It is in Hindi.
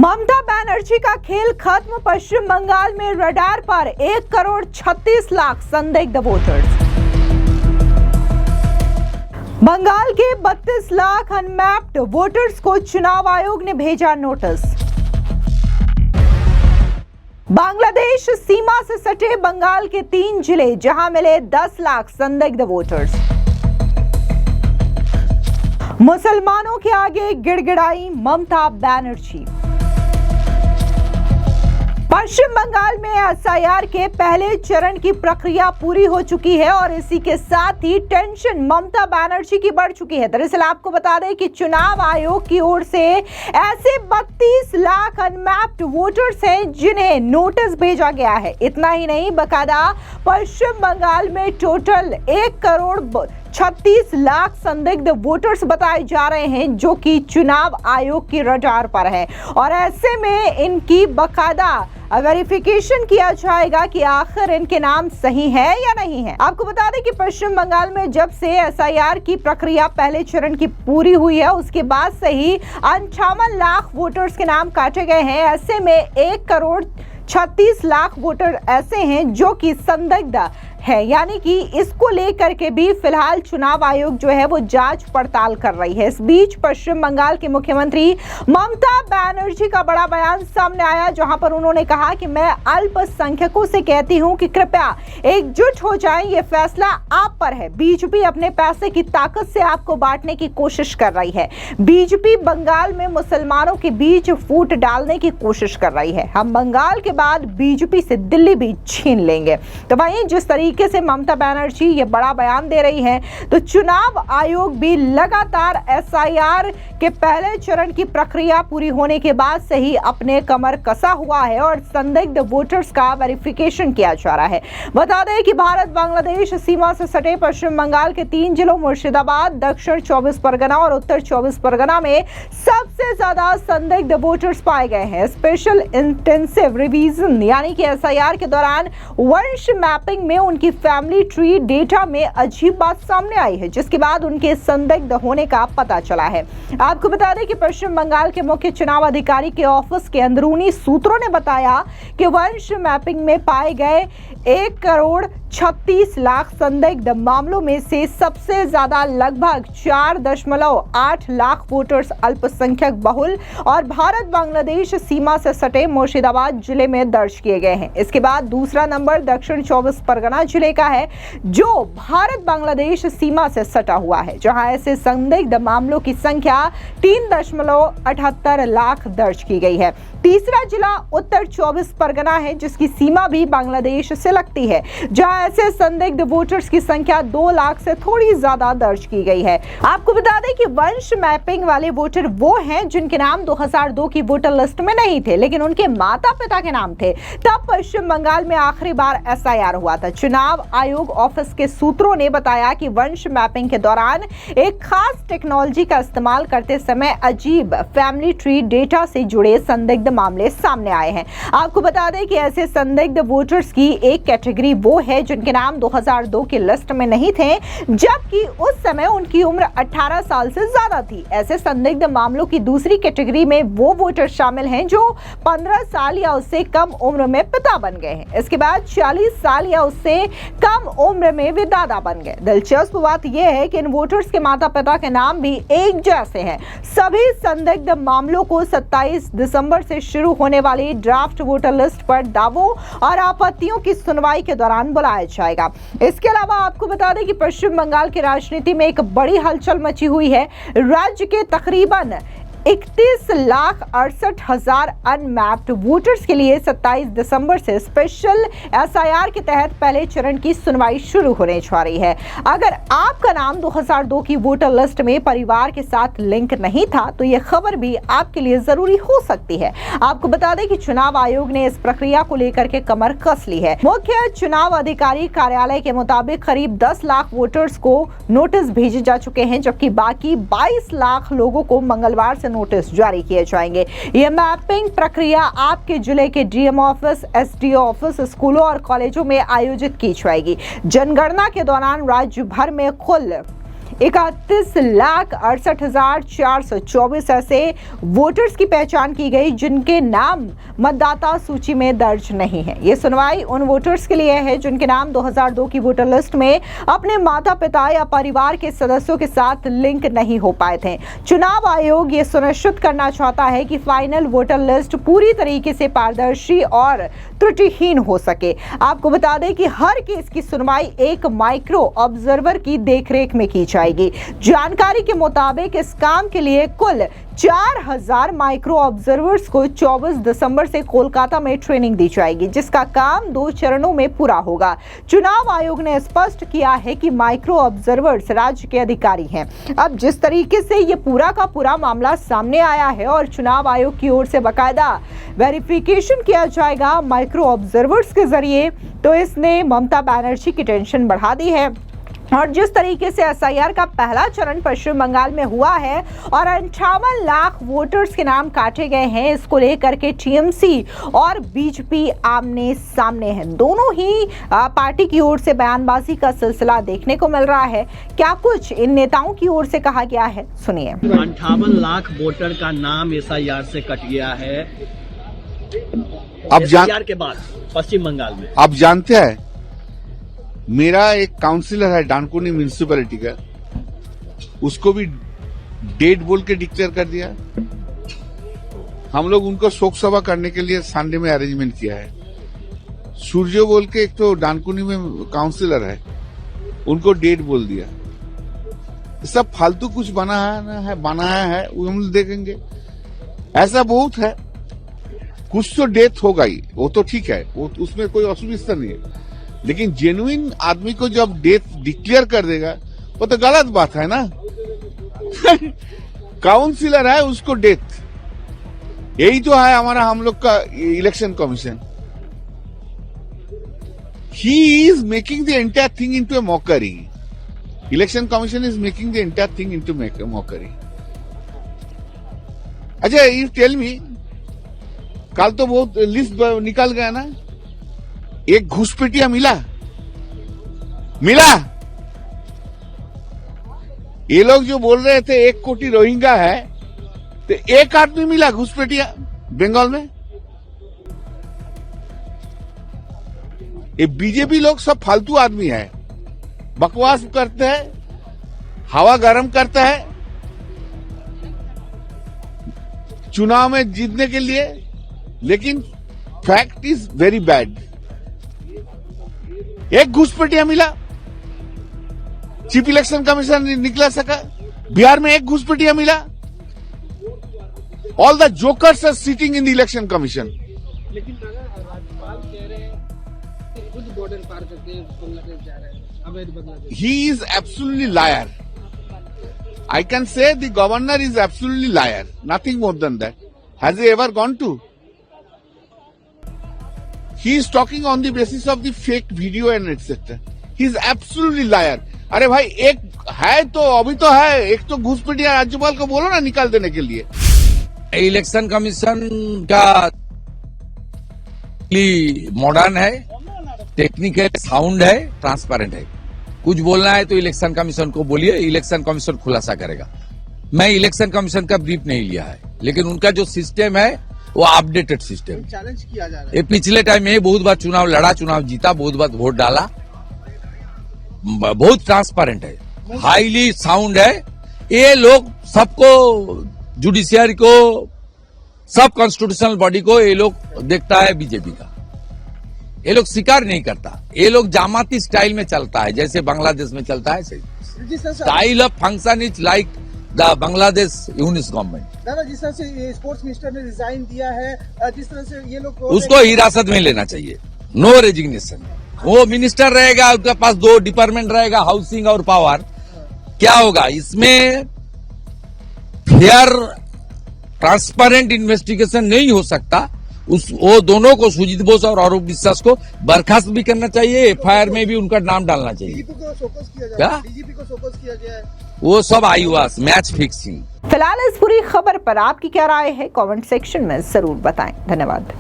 ममता बनर्जी का खेल खत्म। पश्चिम बंगाल में रडार पर 1,36,00,000 संदिग्ध वोटर्स। बंगाल के 32 लाख अनमैप्ड वोटर्स को चुनाव आयोग ने भेजा नोटिस। बांग्लादेश सीमा से सटे बंगाल के 3 जिले, जहां मिले 10 लाख संदिग्ध वोटर्स। मुसलमानों के आगे गिड़गिड़ाई ममता बनर्जी। पश्चिम बंगाल में एसआईआर के पहले चरण की प्रक्रिया पूरी हो चुकी है और इसी के साथ ही टेंशन ममता बनर्जी की बढ़ चुकी है। दरअसल आपको बता दें कि चुनाव आयोग की ओर से ऐसे 32 लाख अनमैप्ड वोटर्स हैं जिन्हें नोटिस भेजा गया है। इतना ही नहीं, बकायदा पश्चिम बंगाल में टोटल 1,36,00,000 संदिग्ध वोटर्स बताए जा रहे हैं जो कि चुनाव आयोग की रडार पर है और ऐसे में इनकी बकायदा वेरिफिकेशन किया जाएगा कि आखिर इनके नाम सही है या नहीं है। आपको बता दें कि पश्चिम बंगाल में जब से एसआईआर की प्रक्रिया पहले चरण की पूरी हुई है उसके बाद से ही 58 लाख वोटर्स के नाम काटे गए हैं। ऐसे में 1,36,00,000 वोटर ऐसे हैं जो कि संदिग्ध है, यानी कि इसको लेकर के भी फिलहाल चुनाव आयोग जो है वो जांच पड़ताल कर रही है। इस बीच पश्चिम बंगाल के मुख्यमंत्री ममता बनर्जी का बड़ा बयान सामने आया जहां पर उन्होंने कहा कि मैं अल्पसंख्यकों से कहती हूं कि कृपया एकजुट हो जाएं, ये फैसला आप पर है। बीजेपी अपने पैसे की ताकत से आपको बांटने की कोशिश कर रही है। बीजेपी बंगाल में मुसलमानों के बीच फूट डालने की कोशिश कर रही है। हम बंगाल के बाद बीजेपी से दिल्ली भी छीन लेंगे। तो वहीं जिस तरीके से ममता बनर्जी ये बड़ा बयान दे रही है, तो चुनाव आयोग भी लगातार एसआईआर के पहले चरण की प्रक्रिया पूरी होने के बाद से ही अपने कमर कसा हुआ है और संदिग्ध वोटर्स का वेरिफिकेशन किया जा रहा है। बता दें कि भारत बांग्लादेश सीमा से सटे पश्चिम बंगाल के 3 जिलों मुर्शिदाबाद, दक्षिण 24 परगना और उत्तर 24 परगना में सबसे ज्यादा संदिग्ध वोटर्स पाए गए हैं। स्पेशल इंटेंसिव रिवीजन यानी कि एसआईआर के दौरान वंश मैपिंग में उनकी फैमिली ट्री डेटा में अजीब बात सामने आई है, जिसके बाद उनके संदिग्ध होने का पता चला है। आपको बता दें कि पश्चिम बंगाल के मुख्य चुनाव अधिकारी के ऑफिस के अंदरूनी सूत्रों ने बताया कि वंश मैपिंग में पाए गए 1,36,00,000 संदिग्ध मामलों में से सबसे ज्यादा लगभग 4.8 लाख वोटर्स अल्पसंख्यक बहुल और भारत बांग्लादेश सीमा से सटे मुर्शिदाबाद जिले में दर्ज किए गए हैं। इसके बाद दूसरा नंबर दक्षिण 24 परगना जिले का है जो भारत बांग्लादेश सीमा से सटा हुआ है, जहां ऐसे संदिग्ध मामलों की संख्या 3.78 लाख दर्ज की गई है। तीसरा जिला उत्तर 24 परगना है जिसकी सीमा भी बांग्लादेश से लगती है, जहां ऐसे संदिग्ध वोटर्स की संख्या 2 लाख से थोड़ी ज्यादा दर्ज की गई है। आपको बता दें कि वंश मैपिंग वाले वोटर वो हैं जिनके नाम 2002 की वोटर लिस्ट में नहीं थे लेकिन उनके माता पिता के नाम थे। तब पश्चिम बंगाल में आखिरी बार एसआईआर हुआ था। चुनाव आयोग ऑफिस के सूत्रों ने बताया कि वंश मैपिंग के दौरान एक खास टेक्नोलॉजी का इस्तेमाल करते समय अजीब फैमिली ट्री डेटा से जुड़े संदिग्ध मामले सामने आए हैं। आपको बता दें कि ऐसे संदिग्ध वोटर्स की एक कैटेगरी वो है जिनके नाम 2002 की लिस्ट में नहीं थे, जबकि उस समय उनकी उम्र 18 साल से ज्यादा थी। ऐसे संदिग्ध मामलों की दूसरी कैटेगरी में वो वोटर शामिल हैं जो 15 साल या उससे कम उम्र में पिता बन गए हैं। इसके बाद 40 साल या उससे कम उम्र में वे दादा बन गए। दिलचस्प बात यह है कि इन वोटर्स के माता पिता के नाम भी एक जैसे हैं। सभी संदिग्ध मामलों को 27 दिसंबर से शुरू होने वाली ड्राफ्ट वोटर लिस्ट पर दावों और आपत्तियों की सुनवाई के दौरान बुलाया जाएगा। इसके अलावा आपको बता दें कि पश्चिम बंगाल की राजनीति में एक बड़ी हलचल मची हुई है। राज्य के तकरीबन 31,68,000 अनमैप्ड वोटर्स के लिए 27 दिसंबर से स्पेशल एसआईआर के तहत पहले चरण की सुनवाई शुरू होने जा रही है। अगर आपका नाम 2002 की वोटर लिस्ट में परिवार के साथ लिंक नहीं था तो यह खबर भी आपके लिए जरूरी हो सकती है। आपको बता दें कि चुनाव आयोग ने इस प्रक्रिया को लेकर के कमर कस ली है। मुख्य चुनाव अधिकारी कार्यालय के मुताबिक करीब 10 लाख वोटर्स को नोटिस भेजे जा चुके हैं, जबकि बाकी 22 लाख लोगों को मंगलवार से नोटिस जारी किए जाएंगे। यह मैपिंग प्रक्रिया आपके जिले के डीएम ऑफिस, एसडीओ ऑफिस, स्कूलों और कॉलेजों में आयोजित की जाएगी। जनगणना के दौरान राज्य भर में कुल 31,68,424 ऐसे वोटर्स की पहचान की गई जिनके नाम मतदाता सूची में दर्ज नहीं है। ये सुनवाई उन वोटर्स के लिए है जिनके नाम 2002 की वोटर लिस्ट में अपने माता पिता या परिवार के सदस्यों के साथ लिंक नहीं हो पाए थे। चुनाव आयोग ये सुनिश्चित करना चाहता है कि फाइनल वोटर लिस्ट पूरी तरीके से पारदर्शी और त्रुटिहीन हो सके। आपको बता दें कि हर केस की सुनवाई एक माइक्रो ऑब्जर्वर की देखरेख में की जाएगी। जानकारी के मुताबिक इस काम के लिए कुल 4000 माइक्रो ऑब्जर्वर्स को 24 दिसंबर से कोलकाता में ट्रेनिंग दी जाएगी, जिसका काम 2 चरणों में पूरा होगा। चुनाव आयोग ने स्पष्ट किया है कि माइक्रो ऑब्जर्वर्स राज्य के अधिकारी हैं। अब जिस तरीके से ये पूरा का पूरा मामला सामने आया है और चुनाव आयोग की ओर से बाकायदा वेरिफिकेशन किया जाएगा माइक्रो ऑब्जर्वर्स के जरिए, तो इसने ममता बनर्जी की टेंशन बढ़ा दी है। और जिस तरीके से एसआईआर का पहला चरण पश्चिम बंगाल में हुआ है और 58 लाख वोटर्स के नाम काटे गए हैं, इसको लेकर के टीएमसी और बीजेपी आमने सामने हैं। दोनों ही पार्टी की ओर से बयानबाजी का सिलसिला देखने को मिल रहा है। क्या कुछ इन नेताओं की ओर से कहा गया है, सुनिए। 58 लाख वोटर का नाम एसआईआर से कट गया है अब एसआईआर के बाद पश्चिम बंगाल में। आप जानते हैं, मेरा एक काउंसिलर है डानकुनी म्यूनिसिपैलिटी का, उसको भी डेट बोल के डिक्लेयर कर दिया। हम लोग उनको शोक सभा करने के लिए संडे में अरेंजमेंट किया है। सूर्य बोल के एक तो डानकुनी में काउंसिलर है, उनको डेट बोल दिया। सब फालतू कुछ बनाया है वो हम देखेंगे। ऐसा बहुत है, कुछ तो डेथ होगा ही, वो तो ठीक है, वो उसमें कोई असुविधा नहीं है। लेकिन जेन्युइन आदमी को जब डेथ डिक्लेयर कर देगा वो तो गलत बात है ना। काउंसिलर है उसको डेथ, यही तो है हमारा हम लोग का election commission. He is making the entire thing into A mockery. Election commission is making the entire thing into mockery. अच्छा, यू टेल मी, कल तो बहुत लिस्ट निकल गया ना, एक घुसपैठिया मिला। ये लोग जो बोल रहे थे 1 कोटी रोहिंग्या है, तो एक आदमी मिला घुसपैठिया बंगाल में। ये बीजेपी लोग सब फालतू आदमी है, बकवास करते हैं, हवा गर्म करता है चुनाव में जीतने के लिए, लेकिन फैक्ट इज वेरी बैड। एक घुसपैठिया मिला, चीफ इलेक्शन कमिश्नर निकला सका। बिहार में एक घुसपैठिया मिला। All the jokers are sitting in the Election Commission. लेकिन राज्यपाल कह रहे हैं कि खुद बॉर्डर पार करके बांग्लादेश जा रहे हैं, अवैध Bangladesh. He is absolutely liar. I can say the governor is absolutely liar, nothing more than that. Has he ever gone to? He is talking on the basis of the fake video and etc. He is absolutely liar. अरे भाई, एक है तो अभी तो है, एक तो घुसपैठिया राज्यपाल को बोलो ना निकाल देने के लिए। इलेक्शन कमीशन का मॉडर्न है, टेक्निकल साउंड है, ट्रांसपेरेंट है। कुछ बोलना है तो इलेक्शन कमीशन को बोलिए, इलेक्शन कमीशन खुलासा करेगा। मैं इलेक्शन कमीशन का ब्रीफ नहीं लिया है, लेकिन उनका जो सिस्टम है वो अपडेटेड सिस्टम। चैलेंज किया जा रहा है। ये पिछले टाइम में बहुत बार चुनाव लड़ा, चुनाव जीता, बहुत बार वोट डाला, बहुत ट्रांसपेरेंट है, हाईली साउंड है। ये लोग सबको, जुडिशियरी को, सब कॉन्स्टिट्यूशनल बॉडी को ये लोग देखता है बीजेपी का। ये लोग स्वीकार नहीं करता। ये लोग जामाती स्टाइल में चलता है, जैसे बांग्लादेश में चलता है। Style of function is like the Bangladesh unit government. दादा, जिस तरह से स्पोर्ट्स मिनिस्टर ने रिजाइन दिया है, जिस तरह से ये लोग उसको हिरासत में लेना चाहिए, नो रेजिग्नेशन। वो मिनिस्टर रहेगा, उसके पास 2 डिपार्टमेंट रहेगा, हाउसिंग और पावर। क्या होगा इसमें? फेयर ट्रांसपेरेंट इन्वेस्टिगेशन नहीं हो सकता। वो दोनों को, सुजीत बोस और अरूप विश्वास को बर्खास्त भी करना चाहिए, एफआईआर में भी उनका नाम डालना चाहिए। डीजीपी को फोकस किया जाए। क्या? डीजीपी को फोकस किया जाए, वो सब आईवास मैच फिक्सिंग। फिलहाल इस पूरी खबर पर आपकी क्या राय है, कमेंट सेक्शन में जरूर बताएं। धन्यवाद।